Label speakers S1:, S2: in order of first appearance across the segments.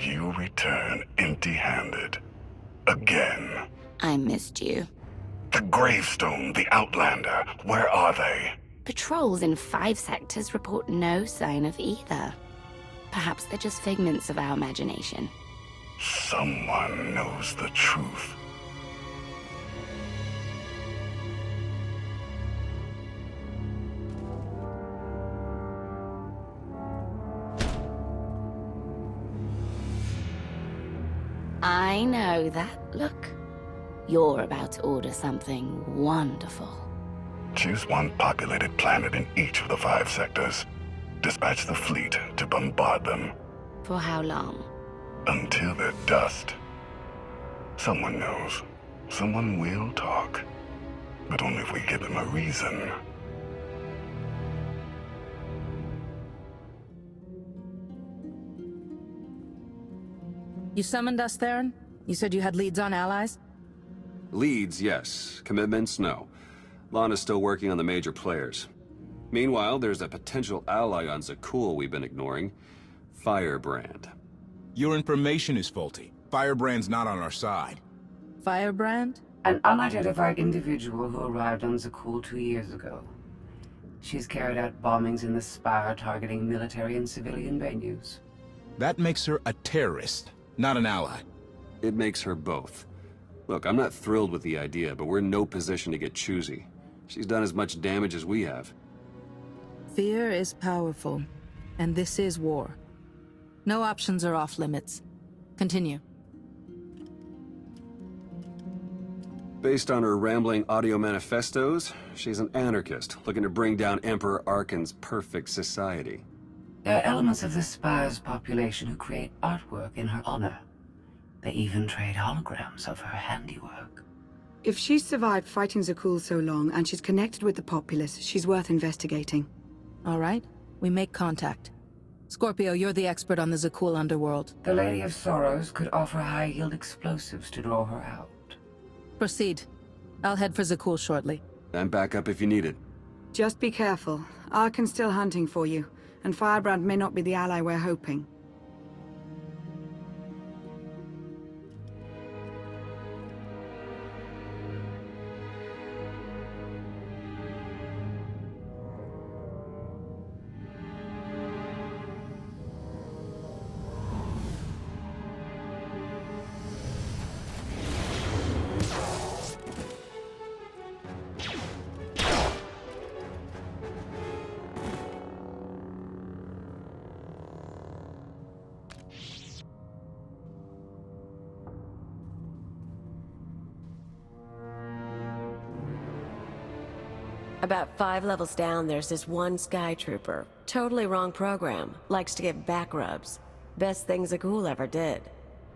S1: You return empty-handed. Again.
S2: I missed you.
S1: The gravestone, the Outlander, where are they?
S2: Patrols in 5 sectors report no sign of either. Perhaps they're just figments of our imagination.
S1: Someone knows the truth.
S2: I know that look. You're about to order something wonderful.
S1: Choose one populated planet in each of the 5 sectors. Dispatch the fleet to bombard them.
S2: For how long?
S1: Until they're dust. Someone knows. Someone will talk. But only if we give them a reason.
S3: You summoned us, Theron? You said you had leads on allies?
S4: Leads, yes. Commitments, no. Lana's still working on the major players. Meanwhile, there's a potential ally on Zakul we've been ignoring. Firebrand.
S5: Your information is faulty. Firebrand's not on our side.
S3: Firebrand?
S6: An unidentified individual who arrived on Zakul 2 years ago. She's carried out bombings in the Spire targeting military and civilian venues.
S5: That makes her a terrorist, not an ally.
S4: It makes her both. Look, I'm not thrilled with the idea, but we're in no position to get choosy. She's done as much damage as we have.
S3: Fear is powerful, and this is war. No options are off limits. Continue.
S4: Based on her rambling audio manifestos, she's an anarchist, looking to bring down Emperor Arkan's perfect society.
S6: There are elements of the Spire's population who create artwork in her honor. They even trade holograms of her handiwork.
S7: If she's survived fighting Zakul so long, and she's connected with the populace, she's worth investigating.
S3: All right, we make contact. Scorpio, you're the expert on the Zakul underworld.
S6: The Lady of Sorrows could offer high-yield explosives to draw her out.
S3: Proceed. I'll head for Zakul shortly.
S4: I'm back up if you need it.
S7: Just be careful. Arkan's still hunting for you, and Firebrand may not be the ally we're hoping.
S8: About 5 levels down, there's this one Sky Trooper. Totally wrong program. Likes to get back rubs. Best thing Zakul ever did.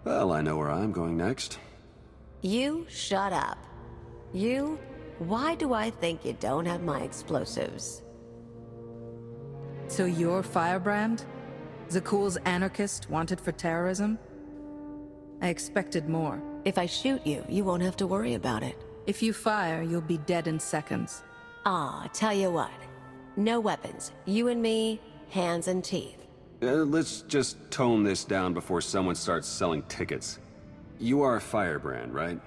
S4: Well, I know where I'm going next.
S8: You shut up. You? Why do I think you don't have my explosives?
S3: So you're Firebrand? Zakul's anarchist, wanted for terrorism? I expected more.
S8: If I shoot you, you won't have to worry about it.
S3: If you fire, you'll be dead in seconds.
S8: Ah, tell you what. No weapons. You and me, hands and teeth.
S4: Let's just tone this down before someone starts selling tickets. You are Firebrand, right?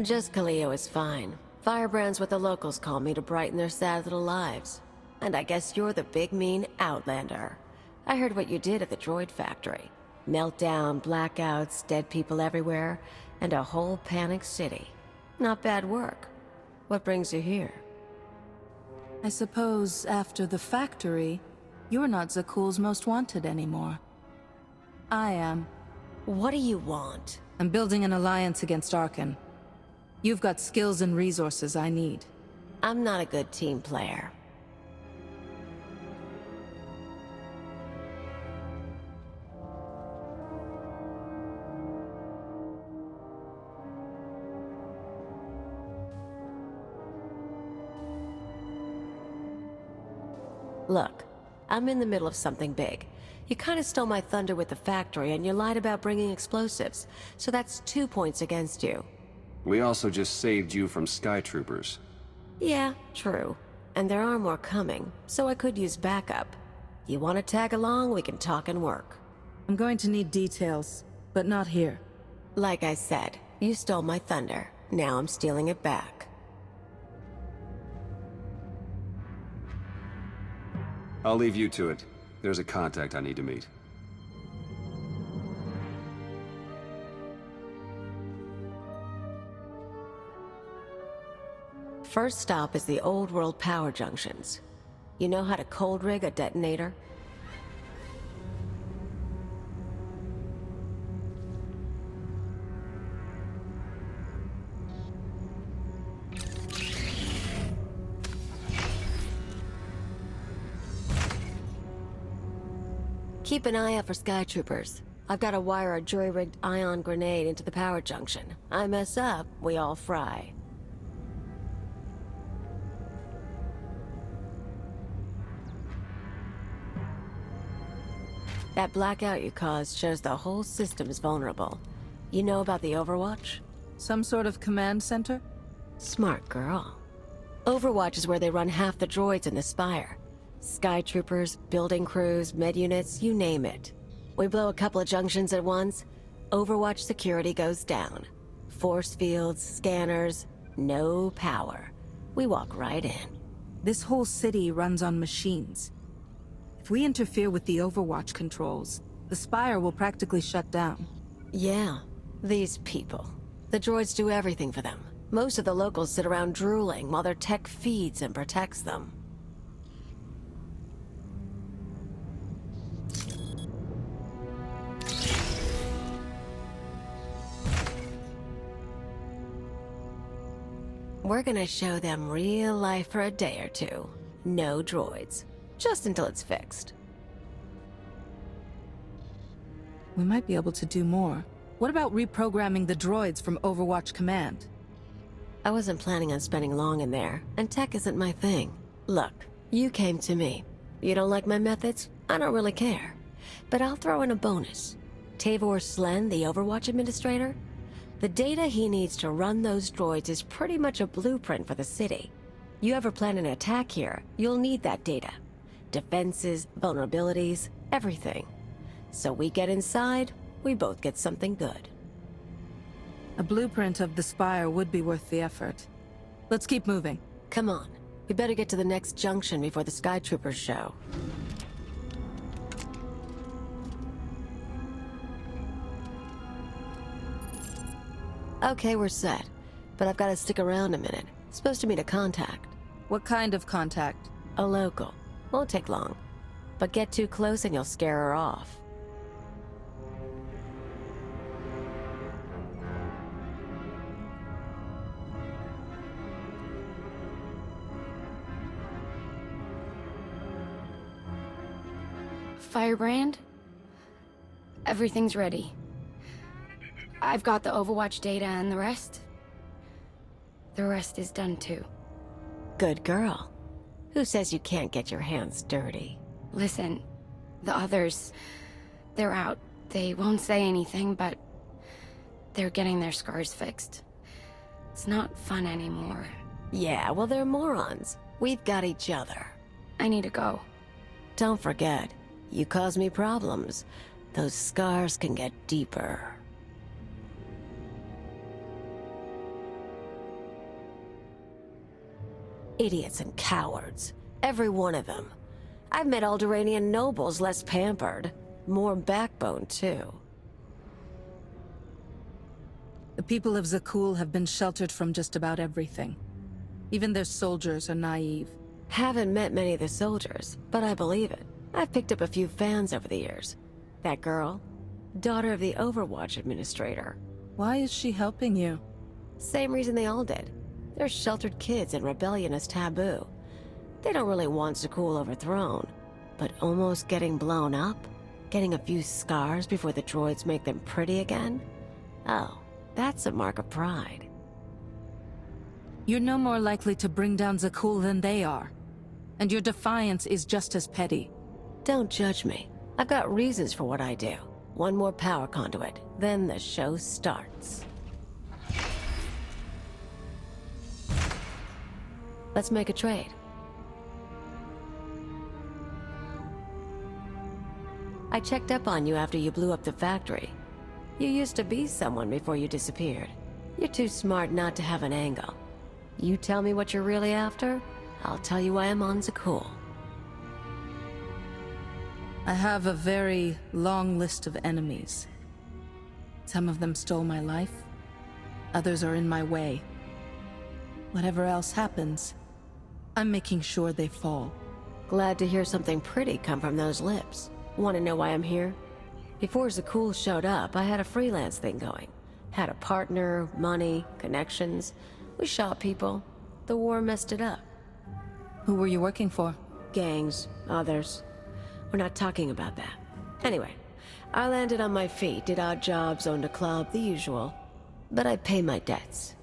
S8: Just Kaliyo is fine. Firebrand's what the locals call me to brighten their sad little lives. And I guess you're the big mean Outlander. I heard what you did at the droid factory. Meltdown, blackouts, dead people everywhere, and a whole panicked city. Not bad work. What brings you here?
S3: I suppose after the factory, you're not Zakul's most wanted anymore. I am.
S8: What do you want?
S3: I'm building an alliance against Arkan. You've got skills and resources I need.
S8: I'm not a good team player. Look, I'm in the middle of something big. You kind of stole my thunder with the factory, and you lied about bringing explosives. So that's 2 points against you.
S4: We also just saved you from Sky Troopers.
S8: Yeah, true. And there are more coming, so I could use backup. You want to tag along, we can talk and work.
S3: I'm going to need details, but not here.
S8: Like I said, you stole my thunder. Now I'm stealing it back.
S4: I'll leave you to it. There's a contact I need to meet.
S8: First stop is the old world power junctions. You know how to cold rig a detonator? Keep an eye out for sky troopers. I've got to wire a jury-rigged ion grenade into the power junction. I mess up, we all fry. That blackout you caused shows the whole system's vulnerable. You know about the Overwatch?
S3: Some sort of command center?
S8: Smart girl. Overwatch is where they run half the droids in the Spire. Sky troopers, building crews, med units, you name it. We blow a couple of junctions at once, Overwatch security goes down. Force fields, scanners, no power. We walk right in.
S3: This whole city runs on machines. If we interfere with the Overwatch controls, the Spire will practically shut down.
S8: Yeah, these people. The droids do everything for them. Most of the locals sit around drooling while their tech feeds and protects them. We're gonna show them real life for a day or two. No droids. Just until it's fixed.
S3: We might be able to do more. What about reprogramming the droids from Overwatch Command?
S8: I wasn't planning on spending long in there, and tech isn't my thing. Look, you came to me. You don't like my methods? I don't really care. But I'll throw in a bonus. Tavor Slen, the Overwatch administrator? The data he needs to run those droids is pretty much a blueprint for the city. You ever plan an attack here, you'll need that data. Defenses, vulnerabilities, everything. So we get inside, we both get something good.
S3: A blueprint of the Spire would be worth the effort. Let's keep moving.
S8: Come on. We better get to the next junction before the Sky Troopers show. Okay, we're set. But I've got to stick around a minute. Supposed to meet a contact.
S3: What kind of contact?
S8: A local. Won't take long. But get too close and you'll scare her off.
S2: Firebrand? Everything's ready. I've got the Overwatch data and the rest. The rest is done too.
S8: Good girl. Who says you can't get your hands dirty?
S2: Listen, the others, they're out. They won't say anything, but they're getting their scars fixed. It's not fun anymore.
S8: Yeah, well, they're morons. We've got each other.
S2: I need to go.
S8: Don't forget, you cause me problems. Those scars can get deeper. Idiots and cowards. Every one of them. I've met Alderaanian nobles less pampered. More backbone, too.
S3: The people of Zakul have been sheltered from just about everything. Even their soldiers are naive.
S8: Haven't met many of the soldiers, but I believe it. I've picked up a few fans over the years. That girl, daughter of the Overwatch administrator.
S3: Why is she helping you?
S8: Same reason they all did. They're sheltered kids and rebellion is taboo. They don't really want Zakul overthrown, but almost getting blown up, getting a few scars before the droids make them pretty again? Oh, that's a mark of pride.
S3: You're no more likely to bring down Zakul than they are. And your defiance is just as petty.
S8: Don't judge me. I've got reasons for what I do. One more power conduit, then the show starts. Let's make a I checked up on you after you blew up the factory. You used to be someone before you disappeared. You're too smart not to have an angle. You tell me what you're really after, I'll tell you why I'm on Zakul.
S3: I have a very long list of enemies. Some of them stole my life. Others are in my way. Whatever else happens, I'm making sure they fall.
S8: Glad to hear something pretty come from those lips. Want to know why I'm here? Before Zakul showed up, I had a freelance thing going. Had a partner, money, connections. We shot people. The war messed it up.
S3: Who were you working for?
S8: Gangs, others. We're not talking about that. Anyway, I landed on my feet, did odd jobs, owned a club, the usual. But I pay my debts.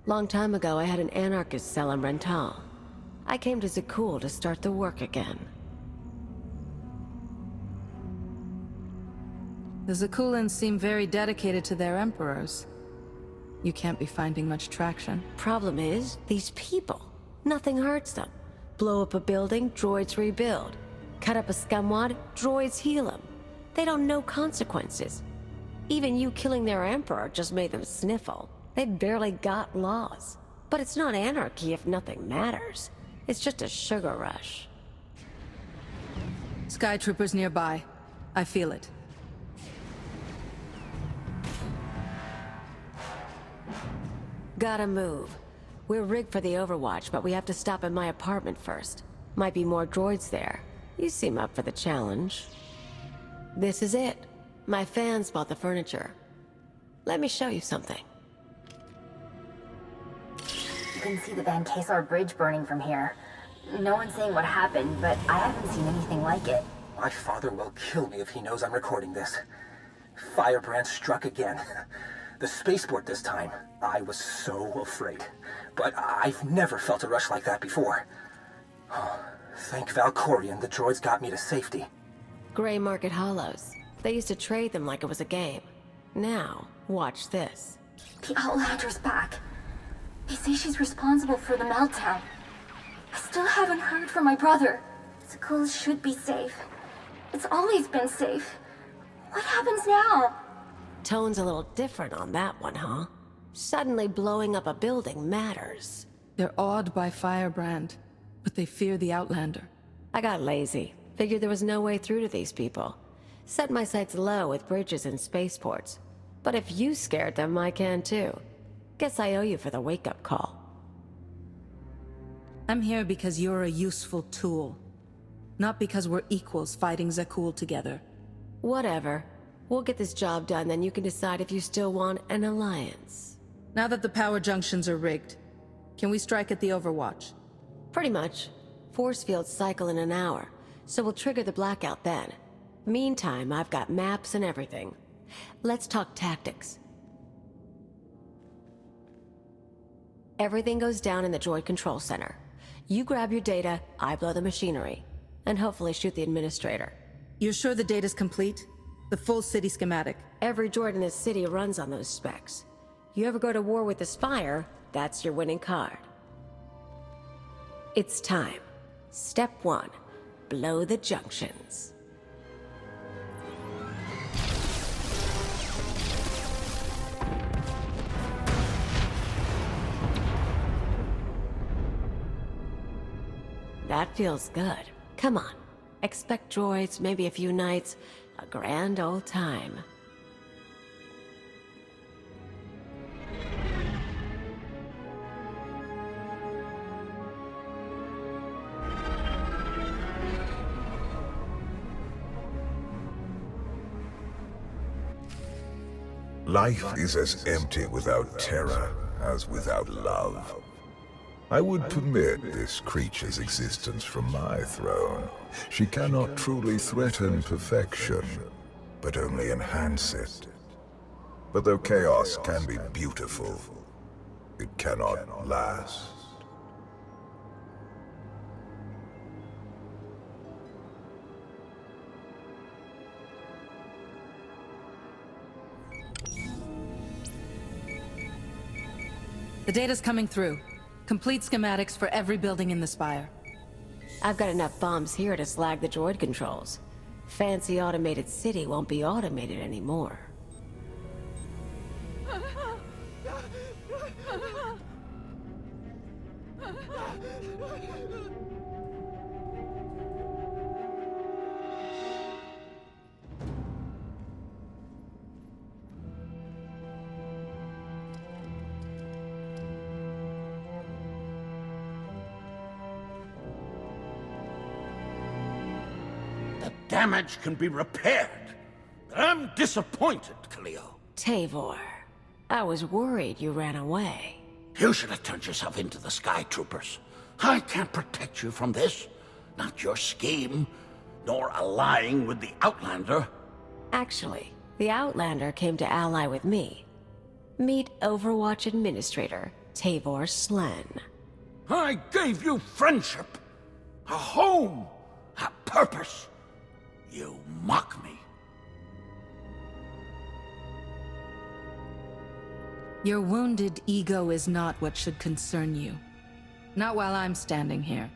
S8: Long time ago, I had an anarchist cell in Rental. I came to Zakul to start the work again.
S3: The Zakulans seem very dedicated to their emperors. You can't be finding much traction.
S8: Problem is, these people. Nothing hurts them. Blow up a building, droids rebuild. Cut up a scumwad, droids heal them. They don't know consequences. Even you killing their emperor just made them sniffle. They barely got laws. But it's not anarchy if nothing matters. It's just a sugar rush.
S3: Sky troopers nearby. I feel it.
S8: Gotta move. We're rigged for the Overwatch, but we have to stop at my apartment first. Might be more droids there. You seem up for the challenge. This is it. My fans bought the furniture. Let me show you something.
S9: You can see the Van Kesar Bridge burning from here. No one's saying what happened, but I haven't seen anything like it.
S10: My father will kill me if he knows I'm recording this. Firebrand struck again. The spaceport this time. I was so afraid. But I've never felt a rush like that before. Thank Valkorion, the droids got me to safety.
S8: Gray Market Hollows. They used to trade them like it was a game. Now, watch this.
S9: The Outlander's back. They say she's responsible for the meltdown. I still haven't heard from my brother. Zakul should be safe. It's always been safe. What happens now?
S8: Tone's a little different on that one, huh? Suddenly blowing up a building matters.
S3: They're awed by Firebrand, but they fear the Outlander.
S8: I got lazy. Figured there was no way through to these people. Set my sights low with bridges and spaceports. But if you scared them, I can too. Guess I owe you for the wake-up call.
S3: I'm here because you're a useful tool. Not because we're equals fighting Zakul together.
S8: Whatever. We'll get this job done, then you can decide if you still want an alliance.
S3: Now that the power junctions are rigged, can we strike at the Overwatch?
S8: Pretty much. Force fields cycle in an hour, so we'll trigger the blackout then. Meantime, I've got maps and everything. Let's talk tactics. Everything goes down in the droid control center. You grab your data, I blow the machinery. And hopefully shoot the administrator.
S3: You're sure the data's complete? The full city schematic?
S8: Every droid in this city runs on those specs. You ever go to war with the Spire, that's your winning card. It's time. Step 1. Blow the junctions. That feels good. Come on. Expect droids, maybe a few nights. A grand old time.
S11: Life is as empty without terror as without love. I would permit this creature's existence from my throne. She cannot truly threaten perfection, but only enhance it. But though chaos can be beautiful, it cannot last.
S3: The data's coming through. Complete schematics for every building in the Spire.
S8: I've got enough bombs here to slag the droid controls. Fancy automated city won't be automated anymore.
S12: Damage can be repaired. I'm disappointed, Kaliyo.
S8: Tavor, I was worried you ran away.
S12: You should have turned yourself into the Sky Troopers. I can't protect you from this. Not your scheme, nor allying with the Outlander.
S8: Actually, the Outlander came to ally with me. Meet Overwatch Administrator, Tavor Slen.
S12: I gave you friendship, a home, a purpose. You mock me.
S3: Your wounded ego is not what should concern you. Not while I'm standing here.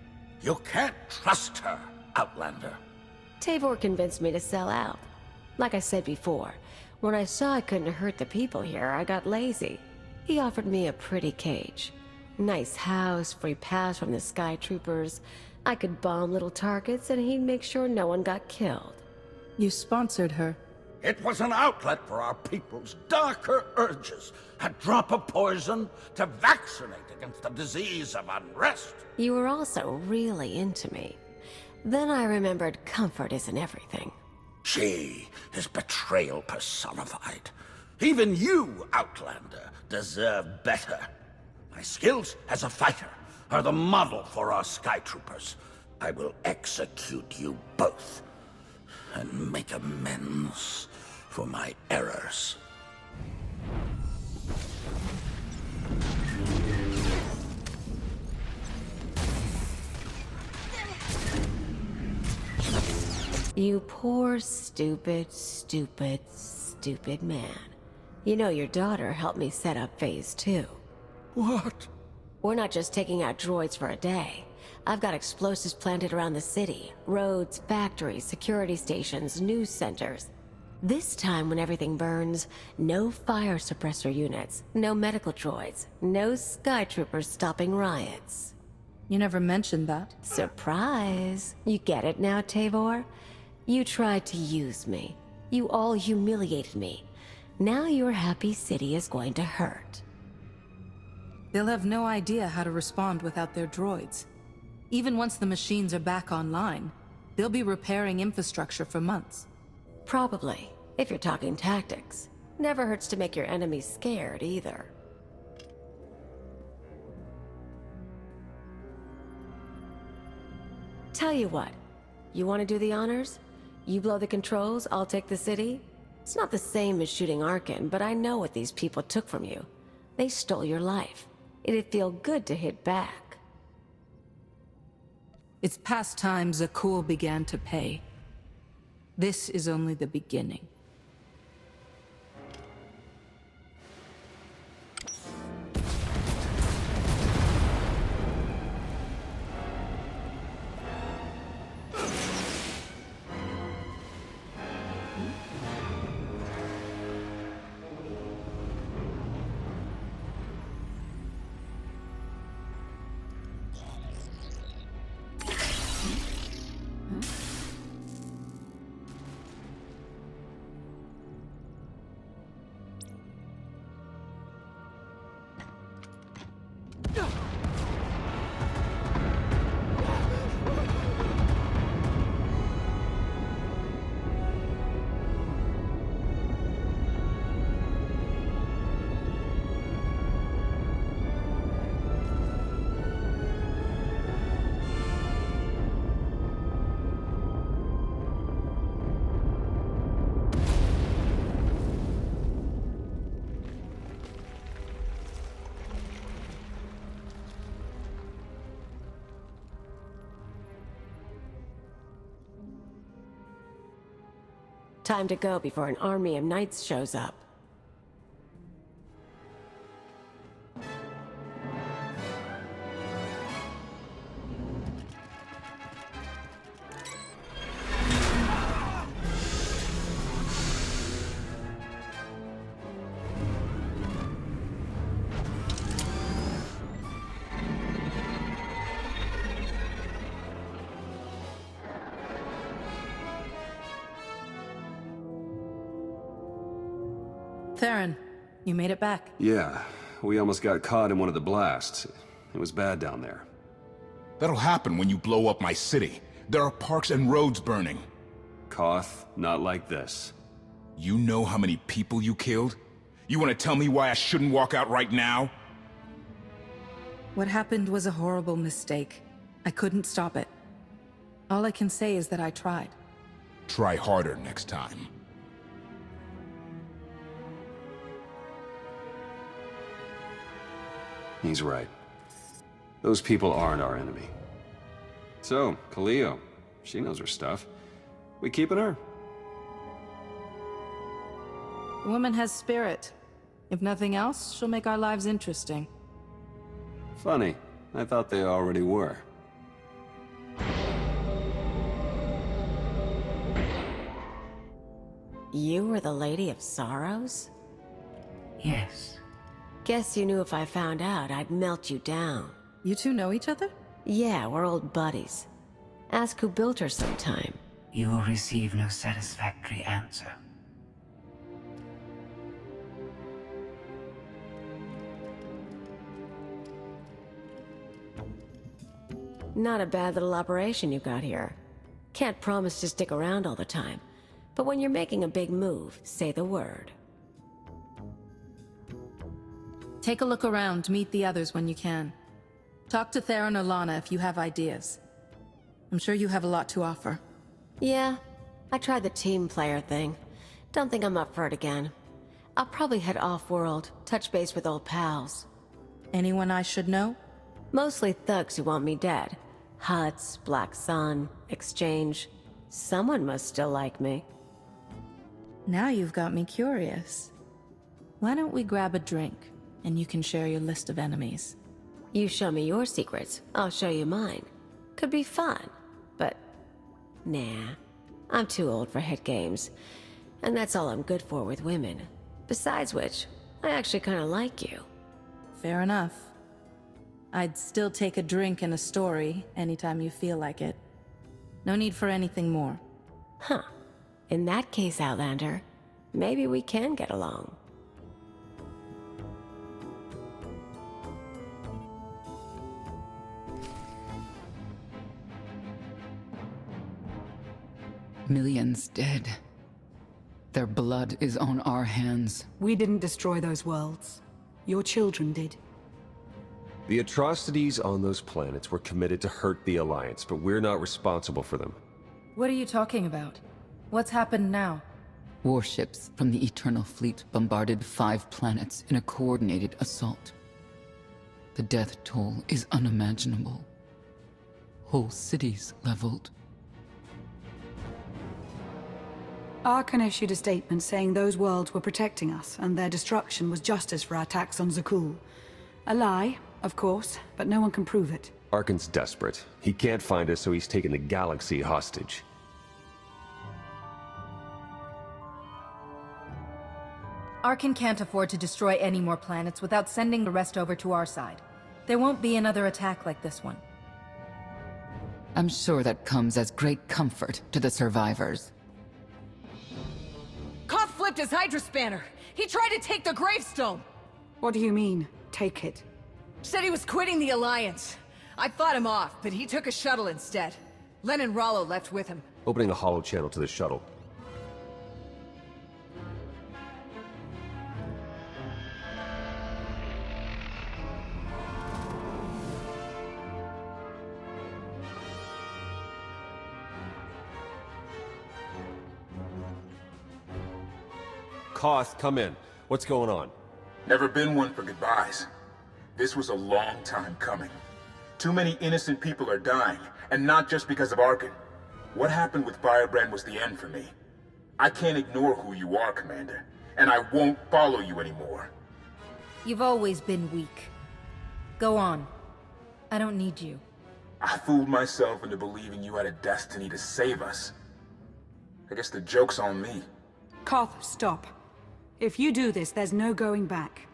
S12: You can't trust her, Outlander.
S8: Tavor convinced me to sell out. Like I said before, when I saw I couldn't hurt the people here, I got lazy. He offered me a pretty cage. Nice house, free pass from the Sky Troopers. I could bomb little targets and he'd make sure no one got killed.
S3: You sponsored her.
S12: It was an outlet for our people's darker urges. A drop of poison to vaccinate against the disease of unrest.
S8: You were also really into me. Then I remembered comfort isn't everything.
S12: She is betrayal personified. Even you, Outlander, deserve better. My skills as a fighter are the model for our Sky Troopers. I will execute you both and make amends for my errors.
S8: You poor, stupid, stupid, stupid man. You know your daughter helped me set up Phase 2.
S12: What?
S8: We're not just taking out droids for a day. I've got explosives planted around the city. Roads, factories, security stations, news centers. This time when everything burns, no fire suppressor units, no medical droids, no Sky Troopers stopping riots.
S3: You never mentioned that.
S8: Surprise! You get it now, Tavor? You tried to use me. You all humiliated me. Now your happy city is going to hurt.
S3: They'll have no idea how to respond without their droids. Even once the machines are back online, they'll be repairing infrastructure for months.
S8: Probably, if you're talking tactics. Never hurts to make your enemies scared, either. Tell you what, you want to do the honors? You blow the controls, I'll take the city? It's not the same as shooting Arkin, but I know what these people took from you. They stole your life. It'd feel good to hit back.
S3: It's past time Zakul began to pay. This is only the beginning.
S8: Time to go before an army of knights shows up.
S3: Theron, you made it back.
S4: Yeah, we almost got caught in one of the blasts. It was bad down there.
S5: That'll happen when you blow up my city. There are parks and roads burning.
S4: Koth, not like this.
S5: You know how many people you killed? You want to tell me why I shouldn't walk out right now?
S3: What happened was a horrible mistake. I couldn't stop it. All I can say is that I tried.
S5: Try harder next time.
S4: He's right. Those people aren't our enemy. So, Kaliyo, she knows her stuff. We keeping her?
S3: The woman has spirit. If nothing else, she'll make our lives interesting.
S4: Funny. I thought they already were.
S8: You were the Lady of Sorrows?
S6: Yes.
S8: Guess you knew if I found out, I'd melt you down.
S3: You two know each other?
S8: Yeah, we're old buddies. Ask who built her sometime.
S6: You will receive no satisfactory answer.
S8: Not a bad little operation you got here. Can't promise to stick around all the time, but when you're making a big move, say the word.
S3: Take a look around, meet the others when you can. Talk to Theron or Lana if you have ideas. I'm sure you have a lot to offer.
S8: Yeah, I tried the team player thing. Don't think I'm up for it again. I'll probably head off-world, touch base with old pals.
S3: Anyone I should know?
S8: Mostly thugs who want me dead. Huts, Black Sun, Exchange. Someone must still like me.
S3: Now you've got me curious. Why don't we grab a drink, and you can share your list of enemies?
S8: You show me your secrets, I'll show you mine. Could be fun, but... nah. I'm too old for hit games. And that's all I'm good for with women. Besides which, I actually kinda like you.
S3: Fair enough. I'd still take a drink and a story anytime you feel like it. No need for anything more.
S8: Huh. In that case, Outlander, maybe we can get along.
S13: Millions dead. Their blood is on our hands.
S7: We didn't destroy those worlds. Your children did.
S14: The atrocities on those planets were committed to hurt the Alliance, but we're not responsible for them.
S3: What are you talking about? What's happened now?
S13: Warships from the Eternal Fleet bombarded 5 planets in a coordinated assault. The death toll is unimaginable. Whole cities leveled.
S7: Arkan issued a statement saying those worlds were protecting us, and their destruction was justice for our attacks on Zakul. A lie, of course, but no one can prove it.
S14: Arkan's desperate. He can't find us, so he's taken the galaxy hostage.
S3: Arkan can't afford to destroy any more planets without sending the rest over to our side. There won't be another attack like this one.
S13: I'm sure that comes as great comfort to the survivors.
S15: Koth flipped his Hydra spanner. He tried to take the gravestone.
S7: What do you mean, take it?
S15: Said he was quitting the Alliance. I fought him off, but he took a shuttle instead. Len and Rollo left with him.
S14: Opening a holo channel to the shuttle. Koth, come in. What's going on?
S16: Never been one for goodbyes. This was a long time coming. Too many innocent people are dying, and not just because of Arkan. What happened with Firebrand was the end for me. I can't ignore who you are, Commander, and I won't follow you anymore.
S3: You've always been weak. Go on. I don't need you.
S16: I fooled myself into believing you had a destiny to save us. I guess the joke's on me.
S7: Koth, stop. If you do this, there's no going back.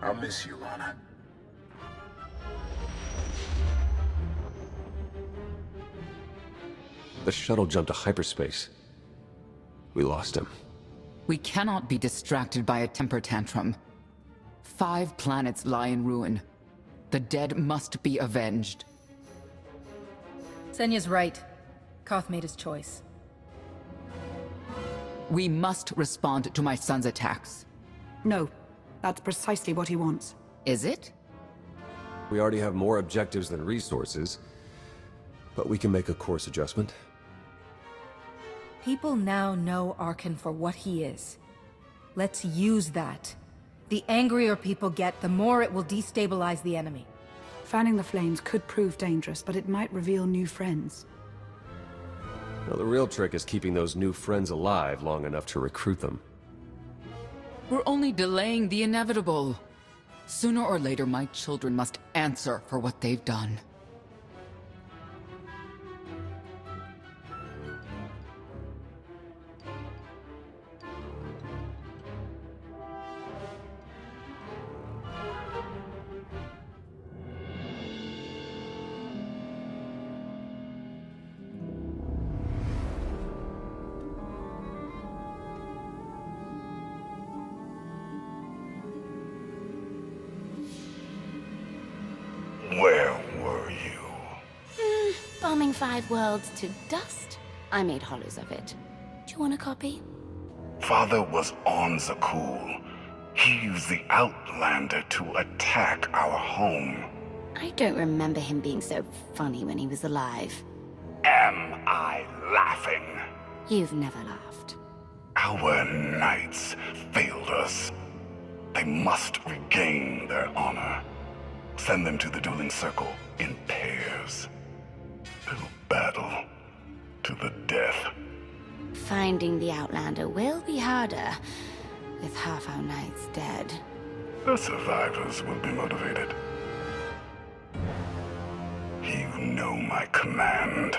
S16: I'll miss you, Lana.
S14: The shuttle jumped to hyperspace. We lost him.
S13: We cannot be distracted by a temper tantrum. 5 planets lie in ruin. The dead must be avenged.
S17: Senya's right. Koth made his choice.
S13: We must respond to my son's attacks.
S7: No, that's precisely what he wants.
S13: Is it?
S14: We already have more objectives than resources, but we can make a course adjustment.
S17: People now know Arkan for what he is. Let's use that. The angrier people get, the more it will destabilize the enemy.
S7: Fanning the flames could prove dangerous, but it might reveal new friends.
S14: Well, the real trick is keeping those new friends alive long enough to recruit them.
S13: We're only delaying the inevitable. Sooner or later, my children must answer for what they've done.
S1: Where were you?
S2: Bombing 5 worlds to dust. I made hollows of it. Do you want a copy?
S1: Father was on Zakuul. He used the Outlander to attack our home.
S2: I don't remember him being so funny when he was alive.
S1: Am I laughing?
S2: You've never laughed.
S1: Our knights failed us. They must regain their honor. Send them to the dueling circle in pairs. They'll battle to the death.
S2: Finding the Outlander will be harder, with half our knights dead.
S1: The survivors will be motivated. You know my command.